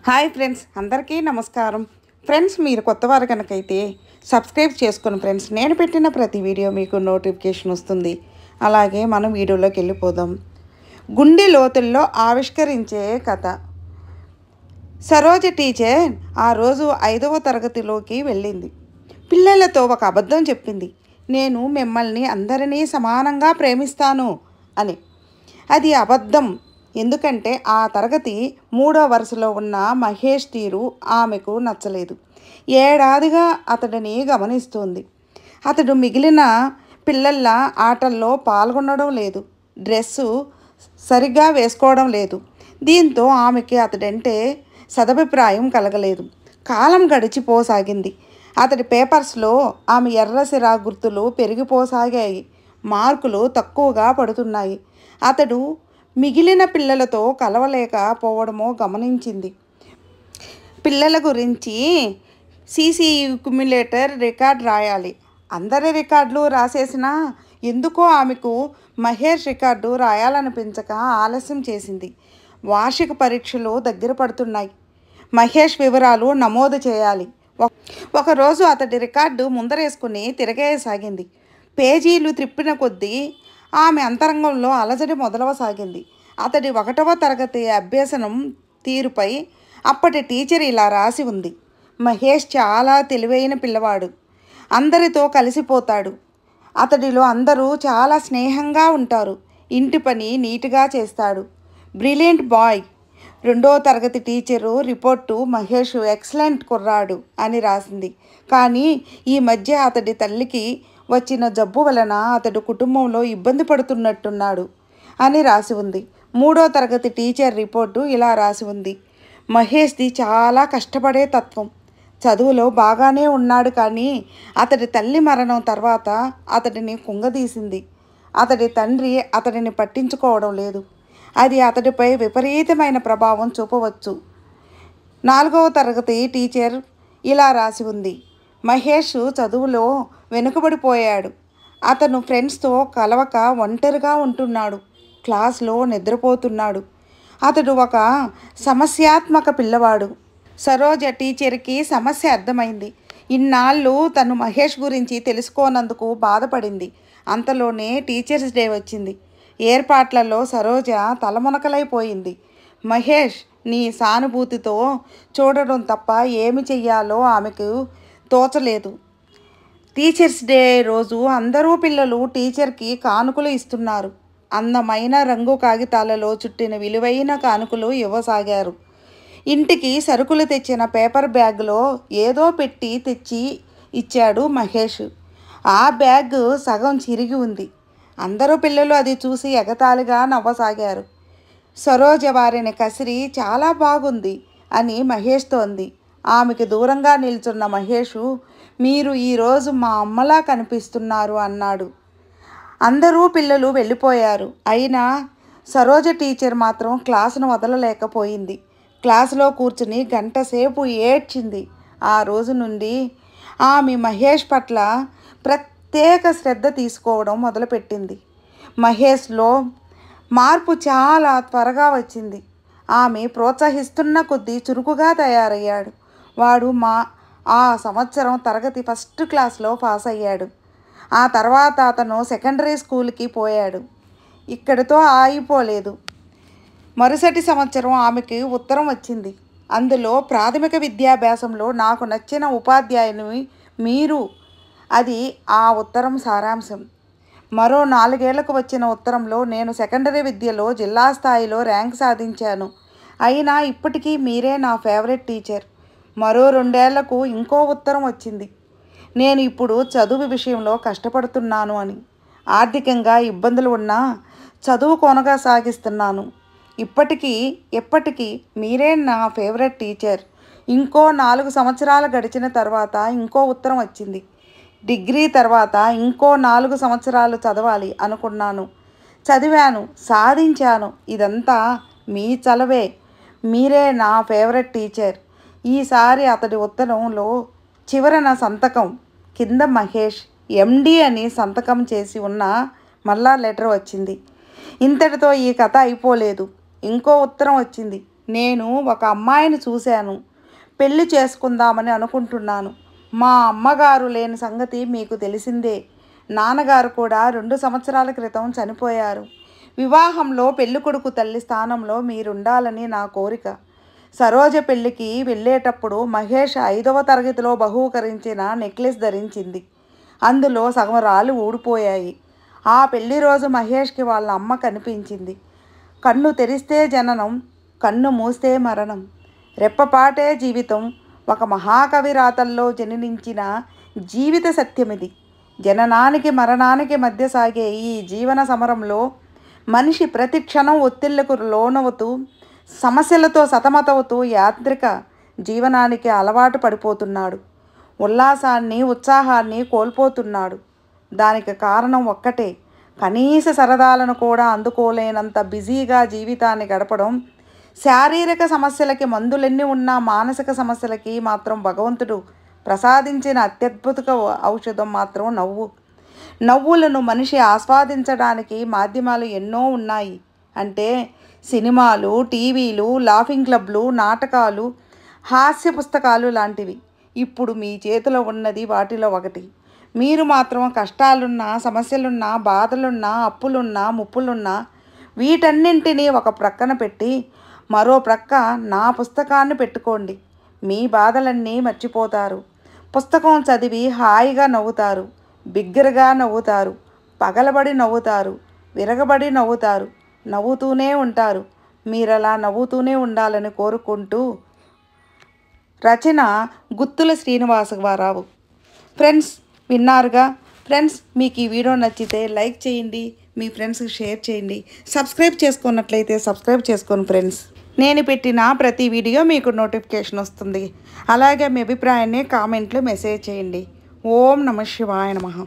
Hi friends, అందరికీ నమస్కారం. Friends, మీరు కొత్తవారు కనుకైతే సబ్స్క్రైబ్ చేసుకోండి ఫ్రెండ్స్. నేను పెట్టిన ప్రతి వీడియో మీకు నోటిఫికేషన్ వస్తుంది. అలాగే మనం వీడియోలోకి వెళ్ళిపోదాం. గుండె లోతుల్లో ఆవిష్కరించే కథ. సరోజ టీచర్ ఆ రోజు 5వ తరగతిలోకి వెళ్ళింది. పిల్లలతో ఒక అబద్ధం చెప్పింది. నేను మిమ్మల్ని అందరినీ సమానంగా ప్రేమిస్తాను అని. అది అబద్ధం. ఎందుకంటే ఆ తరగతి 3వ వరుసలో ఉన్న మహేష్ తీరు ఆమెకు నచ్చలేదు. ఏడాదిగా అతడిని గమనిస్తోంది. అతడు మిగిలిన పిల్లల ఆటల్లో పాల్గొనడం లేదు, డ్రెస్సు సరిగ్గా వేసుకోవడం లేదు. దీంతో ఆమెకి అతడంటే సదభిప్రాయం కలగలేదు. కాలం గడిచిపోసాగింది. అతడి పేపర్స్లో ఆమె ఎర్రసిరా గుర్తులు పెరిగిపోసాగాయి. మార్కులు తక్కువగా పడుతున్నాయి. అతడు మిగిలిన పిల్లలతో కలవలేకపోవడమో గమనించింది. పిల్లల గురించి సీసీ క్యుములేటర్ రికార్డ్ రాయాలి. అందరి రికార్డులు రాసేసినా ఎందుకో ఆమెకు మహేష్ రికార్డు రాయాలనిపించక ఆలస్యం చేసింది. వార్షిక పరీక్షలు దగ్గర పడుతున్నాయి. మహేష్ వివరాలు నమోదు చేయాలి. ఒకరోజు అతడి రికార్డు ముందరేసుకుని తిరగేయసాగింది. పేజీలు త్రిప్పిన కొద్దీ ఆమె అంతరంగంలో అలజడి మొదలవసాగింది. అతడి 1వ తరగతి అభ్యసనం తీరుపై అప్పటి టీచర్ ఇలా రాసి ఉంది: మహేష్ చాలా తెలివైన పిల్లవాడు, అందరితో కలిసిపోతాడు, అతడిలో అందరూ చాలా స్నేహంగా ఉంటారు, ఇంటి పని నీట్గా చేస్తాడు, బ్రిలియంట్ బాయ్. 2వ తరగతి టీచరు రిపోర్టు: మహేష్ ఎక్సలెంట్ కుర్రాడు అని రాసింది. కానీ ఈ మధ్య అతడి తల్లికి వచ్చిన జబ్బు వలన అతడు కుటుంబంలో ఇబ్బంది పడుతున్నట్టున్నాడు అని రాసి ఉంది. 3వ తరగతి టీచర్ రిపోర్టు ఇలా రాసి ఉంది: మహేష్ది చాలా కష్టపడే తత్వం, చదువులో బాగానే ఉన్నాడు, కానీ అతడి తల్లి మరణం తర్వాత అతడిని కుంగదీసింది. అతడి తండ్రి అతడిని పట్టించుకోవడం లేదు. అది అతడిపై విపరీతమైన ప్రభావం చూపవచ్చు. 4వ తరగతి టీచర్ ఇలా రాసి ఉంది: మహేష్ చదువులో వెనుకబడిపోయాడు, అతను ఫ్రెండ్స్తో కలవక ఒంటరిగా ఉంటున్నాడు, క్లాస్లో నిద్రపోతున్నాడు, అతడు ఒక సమస్యాత్మక పిల్లవాడు. సరోజ టీచర్కి సమస్య అర్థమైంది. ఇన్నాళ్ళు తను మహేష్ గురించి తెలుసుకోనందుకు బాధపడింది. అంతలోనే టీచర్స్ డే వచ్చింది. ఏర్పాట్లలో సరోజ తలమునకలైపోయింది. మహేష్ నీ సానుభూతితో చూడడం తప్ప ఏమి చెయ్యాలో ఆమెకు తోచలేదు. టీచర్స్ డే రోజు అందరూ పిల్లలు టీచర్కి కానుకలు ఇస్తున్నారు. అందమైన రంగు కాగితాలలో చుట్టిన విలువైన కానుకలు ఇవ్వసాగారు. ఇంటికి సరుకులు తెచ్చిన పేపర్ బ్యాగ్లో ఏదో పెట్టి తెచ్చి ఇచ్చాడు మహేష్. ఆ బ్యాగ్ సగం చిరిగి ఉంది. అందరూ పిల్లలు అది చూసి ఎగతాళిగా నవ్వసాగారు. సరోజ వారిని కసిరి చాలా బాగుంది అని మహేష్తో అంది. ఆమెకు దూరంగా నిల్చున్న మహేషు, మీరు ఈరోజు మా అమ్మలా కనిపిస్తున్నారు అన్నాడు. అందరూ పిల్లలు వెళ్ళిపోయారు. అయినా సరోజ టీచర్ మాత్రం క్లాసును వదలలేకపోయింది. క్లాసులో కూర్చుని గంటసేపు ఏడ్చింది. ఆ రోజు నుండి ఆమె మహేష్ పట్ల ప్రత్యేక శ్రద్ధ తీసుకోవడం మొదలుపెట్టింది. మహేష్లో మార్పు చాలా త్వరగా వచ్చింది. ఆమె ప్రోత్సహిస్తున్న కొద్దీ చురుకుగా తయారయ్యాడు. వాడు ఆ సంవత్సరం తరగతి 1st క్లాస్లో పాస్ అయ్యాడు. ఆ తర్వాత అతను సెకండరీ స్కూల్కి పోయాడు. ఇక్కడితో ఆగిపోలేదు. మరుసటి సంవత్సరం ఆమెకి ఉత్తరం వచ్చింది. అందులో ప్రాథమిక విద్యాభ్యాసంలో నాకు నచ్చిన ఉపాధ్యాయుని మీరు. అది ఆ ఉత్తరం సారాంశం. మరో 4 ఏళ్లకు వచ్చిన ఉత్తరంలో నేను సెకండరీ విద్యలో జిల్లా స్థాయిలో ర్యాంక్ సాధించాను. అయినా ఇప్పటికీ మీరే నా ఫేవరెట్ టీచర్. మరో 2 ఏళ్లకు ఇంకో ఉత్తరం వచ్చింది. నేను ఇప్పుడు చదువు విషయంలో కష్టపడుతున్నాను అని. ఆర్థికంగా ఇబ్బందులు ఉన్నా చదువు కొనసాగిస్తున్నాను. ఎప్పటికీ మీరే నా ఫేవరెట్ టీచర్. ఇంకో 4 సంవత్సరాలు గడిచిన తర్వాత ఇంకో ఉత్తరం వచ్చింది. డిగ్రీ తర్వాత ఇంకో 4 సంవత్సరాలు చదవాలి అనుకున్నాను. చదివాను, సాధించాను. ఇదంతా మీ చలవే. మీరే నా ఫేవరెట్ టీచర్. ఈసారి అతడి ఉత్తరంలో చివరన సంతకం, కింద మహేష్ ఎండి అని సంతకం చేసి ఉన్న మళ్ళా లెటర్ వచ్చింది. ఇంతటితో ఈ కథ అయిపోలేదు. ఇంకో ఉత్తరం వచ్చింది. నేను ఒక అమ్మాయిని చూశాను, పెళ్లి చేసుకుందామని అనుకుంటున్నాను. మా అమ్మగారు లేని సంగతి మీకు తెలిసిందే. నాన్నగారు కూడా 2 సంవత్సరాల క్రితం చనిపోయారు. వివాహంలో పెళ్ళికొడుకు తల్లి స్థానంలో మీరుండాలని నా కోరిక. సరోజ పెళ్లికి వెళ్ళేటప్పుడు మహేష్ 5వ తరగతిలో బహూకరించిన నెక్లెస్ ధరించింది. అందులో సగం రాళ్ళు ఊడిపోయాయి. ఆ పెళ్లి రోజు మహేష్కి వాళ్ళ అమ్మ కనిపించింది. కన్ను తెరిస్తే జననం, కన్ను మూస్తే మరణం, రెప్పపాటే జీవితం. ఒక మహాకవి రాతల్లో జననించిన జీవిత సత్యమిది. జననానికి మరణానికి మధ్య సాగే ఈ జీవన సమరంలో మనిషి ప్రతి క్షణం ఒత్తిళ్లకు లోనవుతూ, సమస్యలతో సతమతవుతూ యాంత్రిక జీవనానికి అలవాటు పడిపోతున్నాడు. ఉల్లాసాన్ని, ఉత్సాహాన్ని కోల్పోతున్నాడు. దానికి కారణం ఒక్కటే, కనీస సరదాలను కూడా అందుకోలేనంత బిజీగా జీవితాన్ని గడపడం. శారీరక సమస్యలకి మందులెన్ని ఉన్నా మానసిక సమస్యలకి మాత్రం భగవంతుడు ప్రసాదించిన అత్యద్భుత ఔషధం మాత్రం నవ్వు. నవ్వులను మనిషి ఆస్వాదించడానికి మాధ్యమాలు ఎన్నో ఉన్నాయి. అంటే సినిమాలు, టీవీలు, లాఫింగ్ క్లబ్లు, నాటకాలు, హాస్య పుస్తకాలు లాంటివి. ఇప్పుడు మీ చేతిలో ఉన్నది వాటిలో ఒకటి. మీరు మాత్రం కష్టాలున్నా, సమస్యలున్నా, బాధలున్నా, అప్పులున్నా, ముప్పులున్నా వీటన్నింటినీ ఒక ప్రక్కన పెట్టి మరో ప్రక్క నా పుస్తకాన్ని పెట్టుకోండి. మీ బాధలన్నీ మర్చిపోతారు. పుస్తకం చదివి హాయిగా నవ్వుతారు, బిగ్గరగా నవ్వుతారు, పగలబడి నవ్వుతారు, విరగబడి నవ్వుతారు, నవ్వుతూనే ఉంటారు. మీరలా నవ్వుతూనే ఉండాలని కోరుకుంటూ రచన గుత్తుల శ్రీనివాసరావు. ఫ్రెండ్స్ విన్నారుగా. ఫ్రెండ్స్ మీకు ఈ వీడియో నచ్చితే లైక్ చేయండి, మీ ఫ్రెండ్స్కి షేర్ చేయండి. సబ్స్క్రైబ్ చేసుకున్నట్లయితే సబ్స్క్రైబ్ చేసుకోండి ఫ్రెండ్స్. నేను పెట్టిన ప్రతి వీడియో మీకు నోటిఫికేషన్ వస్తుంది. అలాగే మీ అభిప్రాయాన్ని కామెంట్లు మెసేజ్ చేయండి. ఓం నమః శివాయ నమః.